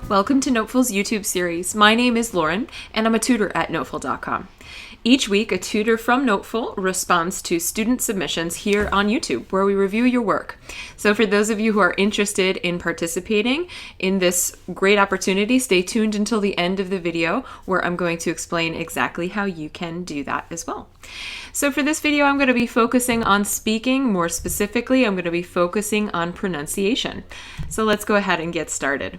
Welcome to NoteFull's YouTube series. My name is Lauren, and I'm a tutor at NoteFull.com. Each week, a tutor from NoteFull responds to student submissions here on YouTube, where we review your work. So for those of you who are interested in participating in this great opportunity, stay tuned until the end of the video, where I'm going to explain exactly how you can do that as well. So for this video, I'm going to be focusing on speaking. More specifically, I'm going to be focusing on pronunciation. So let's go ahead and get started.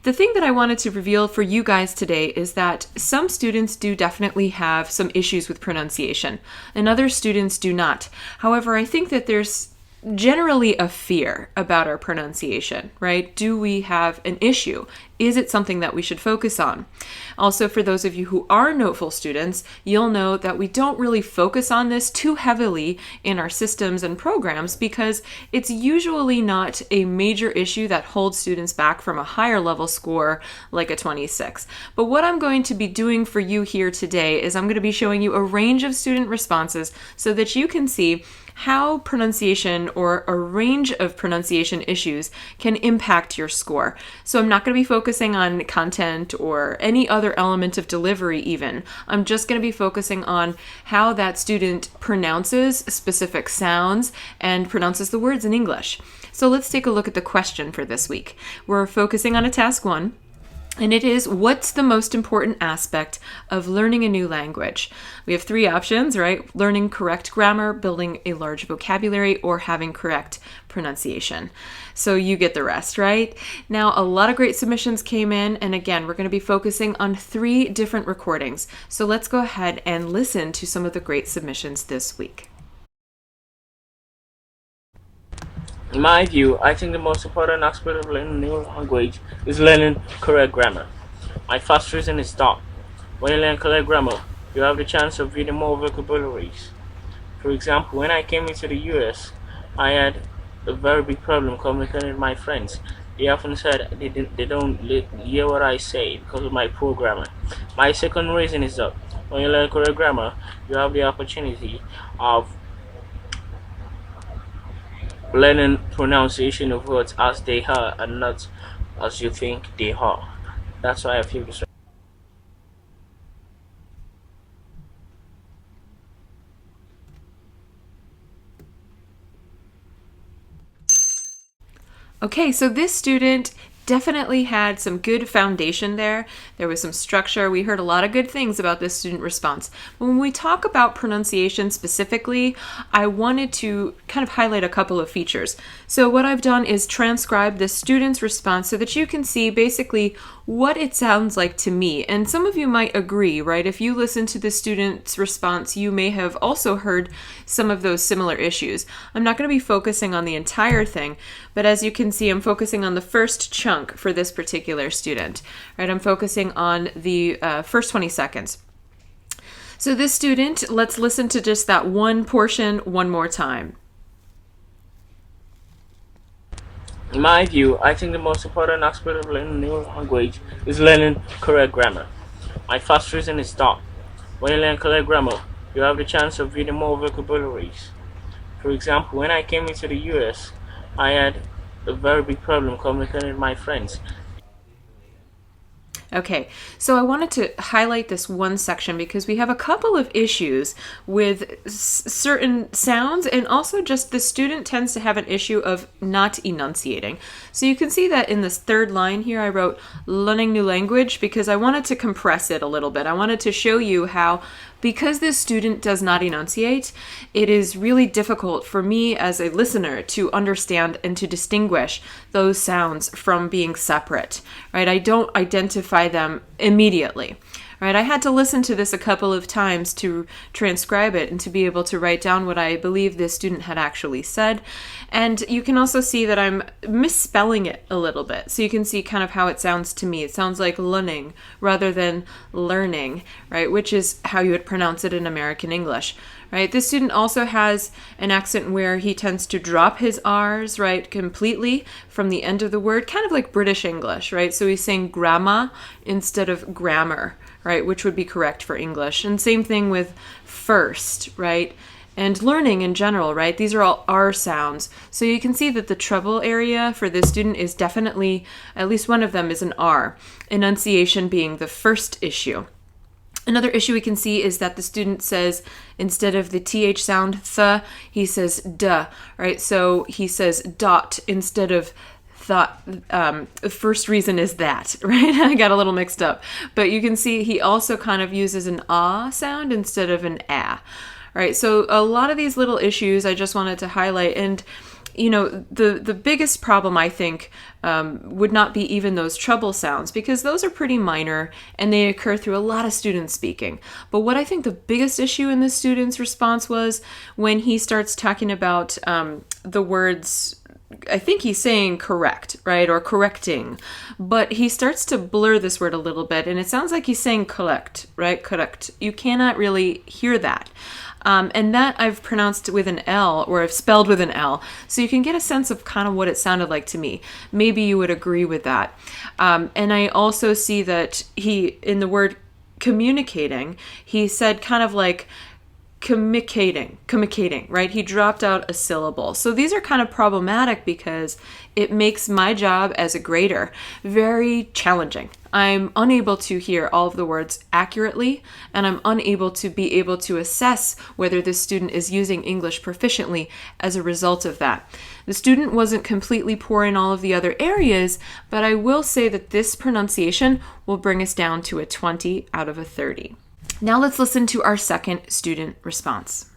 The thing that I wanted to reveal for you guys today is that some students do definitely have some issues with pronunciation, and other students do not. However, I think that there's generally a fear about our pronunciation, right? Do we have an issue? Is it something that we should focus on? Also, for those of you who are NoteFull students, you'll know that we don't really focus on this too heavily in our systems and programs because it's usually not a major issue that holds students back from a higher level score like a 26. But what I'm going to be doing for you here today is I'm going to be showing you a range of student responses so that you can see how pronunciation or a range of pronunciation issues can impact your score. So I'm not going to be focusing on content or any other element of delivery even. I'm just going to be focusing on how that student pronounces specific sounds and pronounces the words in English. So let's take a look at the question for this week. We're focusing on a task 1. And it is, what's the most important aspect of learning a new language? We have 3 options, right? Learning correct grammar, building a large vocabulary, or having correct pronunciation. So you get the rest, right? Now, a lot of great submissions came in. And again, we're going to be focusing on 3 different recordings. So let's go ahead and listen to some of the great submissions this week. In my view, I think the most important aspect of learning a new language is learning correct grammar. My first reason is that when you learn correct grammar, you have the chance of reading more vocabularies. For example, when I came into the US, I had a very big problem communicating with my friends. They often said they don't hear what I say because of my poor grammar. My second reason is that when you learn correct grammar, you have the opportunity of learning pronunciation of words as they are and not as you think they are. That's why I feel this way. Okay, so this student definitely had some good foundation there. There was some structure. We heard a lot of good things about this student response. When we talk about pronunciation specifically, I wanted to kind of highlight a couple of features. So what I've done is transcribe the student's response so that you can see basically what it sounds like to me. And some of you might agree, right? If you listen to the student's response, you may have also heard some of those similar issues. I'm not going to be focusing on the entire thing, but as you can see, I'm focusing on the first chunk for this particular student, right? I'm focusing on the first 20 seconds. So this student, let's listen to just that one portion one more time. In my view, I think the most important aspect of learning a new language is learning correct grammar. My first reason is that when you learn correct grammar, you have the chance of reading more vocabularies. For example, when I came into the US, I had a very big problem communicating with my friends. Okay, so I wanted to highlight this one section because we have a couple of issues with certain sounds, and also just the student tends to have an issue of not enunciating. So you can see that in this third line here, I wrote learning new language because I wanted to compress it a little bit. I wanted to show you how, because this student does not enunciate, it is really difficult for me as a listener to understand and to distinguish those sounds from being separate, right? I don't identify them immediately, right? I had to listen to this a couple of times to transcribe it and to be able to write down what I believe this student had actually said. And you can also see that I'm misspelling it a little bit. So you can see kind of how it sounds to me. It sounds like learning rather than learning, right? Which is how you would pronounce it in American English, right? This student also has an accent where he tends to drop his R's, right, completely from the end of the word, kind of like British English, right? So he's saying grandma instead of grammar, right, which would be correct for English. And same thing with first, right? and learning in general, right? These are all R sounds. So you can see that the trouble area for this student is definitely, at least one of them is an R, enunciation being the first issue. Another issue we can see is that the student says, instead of the TH sound, th, he says duh, right? So he says dot instead of thought. The first reason is that, right? I got a little mixed up. But you can see he also kind of uses an ah sound instead of an ah, right? So a lot of these little issues I just wanted to highlight. And the biggest problem, I think, would not be even those trouble sounds, because those are pretty minor and they occur through a lot of students speaking. But what I think the biggest issue in the student's response was when he starts talking about the words, I think he's saying correct, right? Or correcting. But he starts to blur this word a little bit, and it sounds like he's saying collect, right? Correct. You cannot really hear that. And that I've pronounced with an L, or I've spelled with an L. So you can get a sense of kind of what it sounded like to me. Maybe you would agree with that. And I also see that in the word communicating, he said kind of like communicating, right? He dropped out a syllable. So these are kind of problematic because it makes my job as a grader very challenging. I'm unable to hear all of the words accurately, and I'm unable to be able to assess whether this student is using English proficiently as a result of that. The student wasn't completely poor in all of the other areas, but I will say that this pronunciation will bring us down to a 20 out of a 30. Now let's listen to our second student response.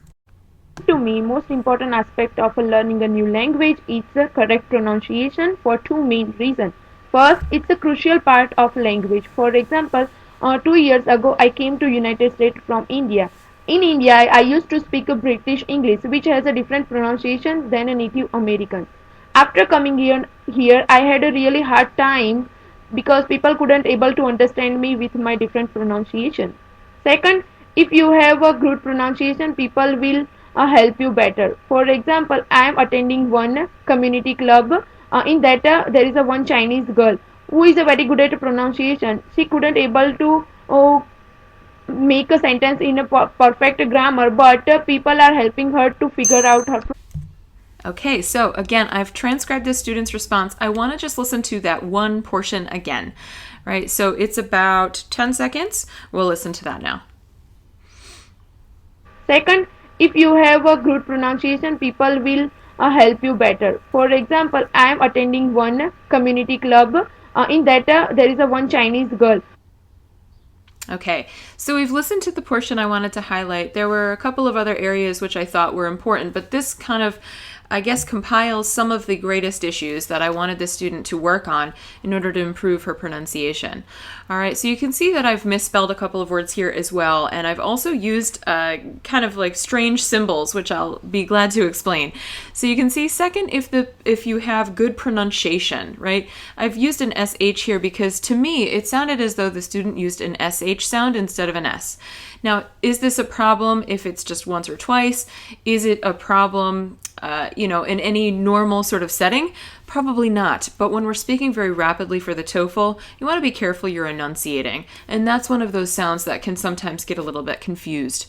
To me, most important aspect of learning a new language is the correct pronunciation for two main reasons. First, it's a crucial part of language. For example, 2 years ago, I came to United States from India. In India, I used to speak a British English, which has a different pronunciation than a Native American. After coming here, I had a really hard time because people couldn't able to understand me with my different pronunciation. Second, if you have a good pronunciation, people will help you better. For example, I am attending one community club. In that, there is a one Chinese girl who is a very good at pronunciation. She couldn't able to make a sentence in a perfect grammar, but people are helping her to figure out her. Okay, so again, I've transcribed this student's response. I want to just listen to that one portion again, right? So it's about 10 seconds. We'll listen to that now. Second, if you have a good pronunciation, people will help you better. For example, I am attending one community club. In that, there is a one Chinese girl. Okay, so we've listened to the portion I wanted to highlight. There were a couple of other areas which I thought were important, but this kind of, I guess, compiles some of the greatest issues that I wanted the student to work on in order to improve her pronunciation. All right, so you can see that I've misspelled a couple of words here as well, and I've also used kind of like strange symbols, which I'll be glad to explain. So you can see, second, if you have good pronunciation, right? I've used an SH here because to me it sounded as though the student used an SH sound instead of an S. Now, is this a problem if it's just once or twice? Is it a problem in any normal sort of setting? Probably not. But when we're speaking very rapidly for the TOEFL, you want to be careful you're enunciating. And that's one of those sounds that can sometimes get a little bit confused.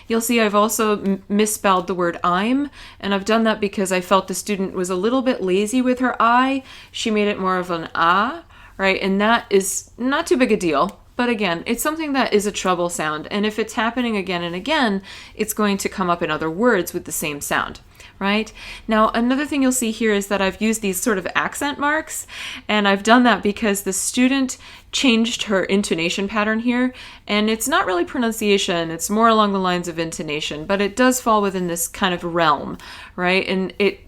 You'll see I've also misspelled the word I'm, and I've done that because I felt the student was a little bit lazy with her I. She made it more of an ah, right? And that is not too big a deal. But again, it's something that is a trouble sound, and if it's happening again and again, it's going to come up in other words with the same sound, right? Now, another thing you'll see here is that I've used these sort of accent marks, and I've done that because the student changed her intonation pattern here, and it's not really pronunciation, it's more along the lines of intonation, but it does fall within this kind of realm, right? And it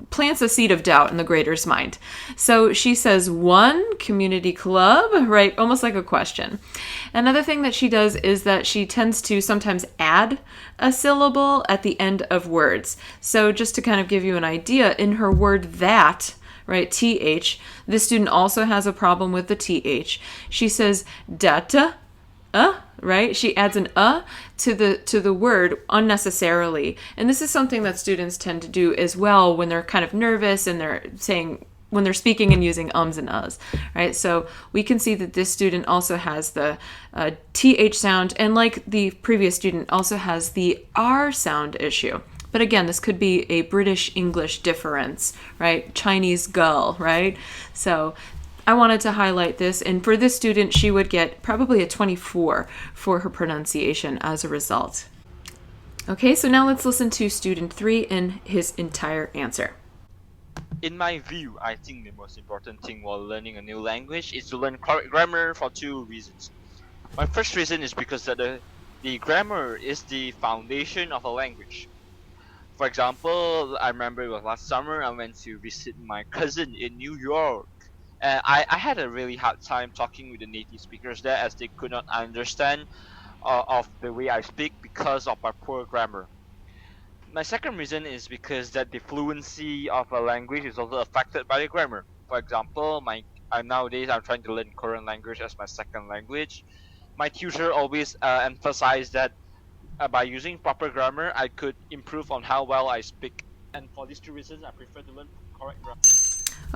plants a seed of doubt in the grader's mind. So she says one community club, right? Almost like a question. Another thing that she does is that she tends to sometimes add a syllable at the end of words. So just to kind of give you an idea, in her word that, right, TH, this student also has a problem with the TH. She says data, right? She adds an to the word unnecessarily. And this is something that students tend to do as well when they're kind of nervous and they're saying, when they're speaking and using ums and uhs, right? So we can see that this student also has the TH sound, and like the previous student, also has the R sound issue. But again, this could be a British English difference, right? Chinese gull, right? So I wanted to highlight this, and for this student, she would get probably a 24 for her pronunciation as a result. Okay, so now let's listen to student 3 and his entire answer. In my view, I think the most important thing while learning a new language is to learn correct grammar for 2 reasons. My first reason is because that the grammar is the foundation of a language. For example, I remember it was last summer, I went to visit my cousin in New York. I had a really hard time talking with the native speakers there, as they could not understand of the way I speak because of my poor grammar. My second reason is because that the fluency of a language is also affected by the grammar. For example, nowadays I'm trying to learn Korean language as my second language. My tutor always emphasized that by using proper grammar, I could improve on how well I speak. And for these 2 reasons, I prefer to learn correct grammar.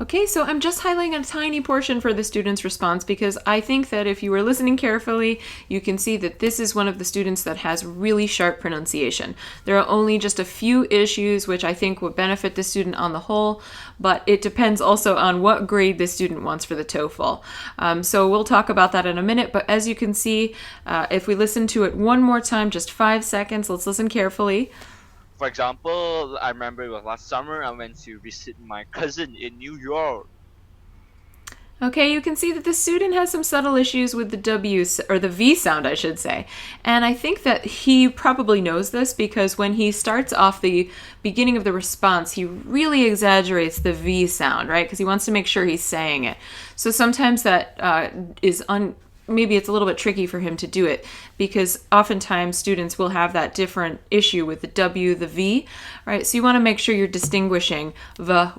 Okay, so I'm just highlighting a tiny portion for the student's response because I think that if you were listening carefully, you can see that this is one of the students that has really sharp pronunciation. There are only just a few issues which I think would benefit the student on the whole, but it depends also on what grade the student wants for the TOEFL. So we'll talk about that in a minute, but as you can see, if we listen to it one more time, just 5 seconds, let's listen carefully. For example, I remember it was last summer, I went to visit my cousin in New York. Okay, you can see that the student has some subtle issues with the W, or the V sound, I should say. And I think that he probably knows this because when he starts off the beginning of the response, he really exaggerates the V sound, right? Because he wants to make sure he's saying it. So sometimes that maybe it's a little bit tricky for him to do it because oftentimes students will have that different issue with the W, the V, right? So you want to make sure you're distinguishing the,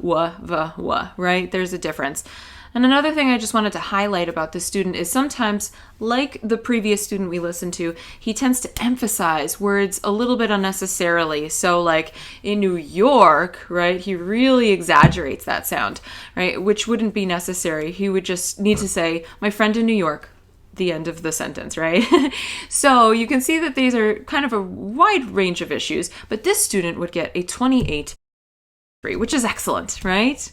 right? There's a difference. And another thing I just wanted to highlight about this student is sometimes, like the previous student we listened to, he tends to emphasize words a little bit unnecessarily. So like in New York, right, he really exaggerates that sound, right, which wouldn't be necessary. He would just need to say, my friend in New York, the end of the sentence, right? So you can see that these are kind of a wide range of issues, but this student would get a 28, which is excellent, right?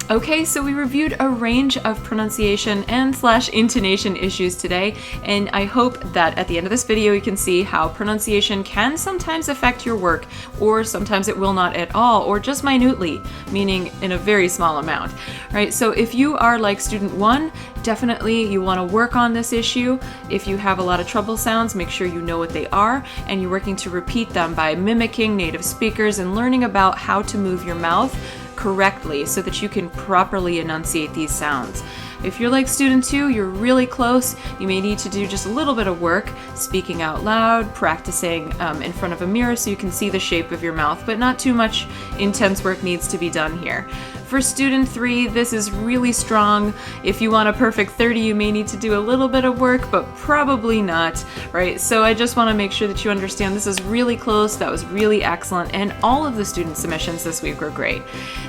Okay, so we reviewed a range of pronunciation and / intonation issues today, and I hope that at the end of this video you can see how pronunciation can sometimes affect your work, or sometimes it will not at all, or just minutely, meaning in a very small amount, right? So if you are like student 1, definitely you want to work on this issue. If you have a lot of trouble sounds, make sure you know what they are, and you're working to repeat them by mimicking native speakers and learning about how to move your mouth correctly so that you can properly enunciate these sounds. If you're like student 2, you're really close. You may need to do just a little bit of work, speaking out loud, practicing in front of a mirror so you can see the shape of your mouth, but not too much intense work needs to be done here. For student 3, this is really strong. If you want a perfect 30, you may need to do a little bit of work, but probably not, right? So I just want to make sure that you understand this is really close, that was really excellent, and all of the student submissions this week were great.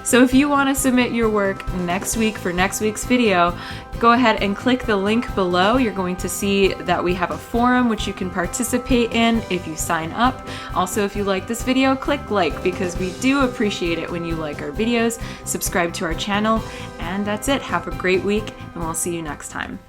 So if you want to submit your work next week for next week's video, go ahead and click the link below. You're going to see that we have a forum which you can participate in if you sign up. Also, if you like this video, click like because we do appreciate it when you like our videos. Subscribe to our channel, and that's it. Have a great week, and we'll see you next time.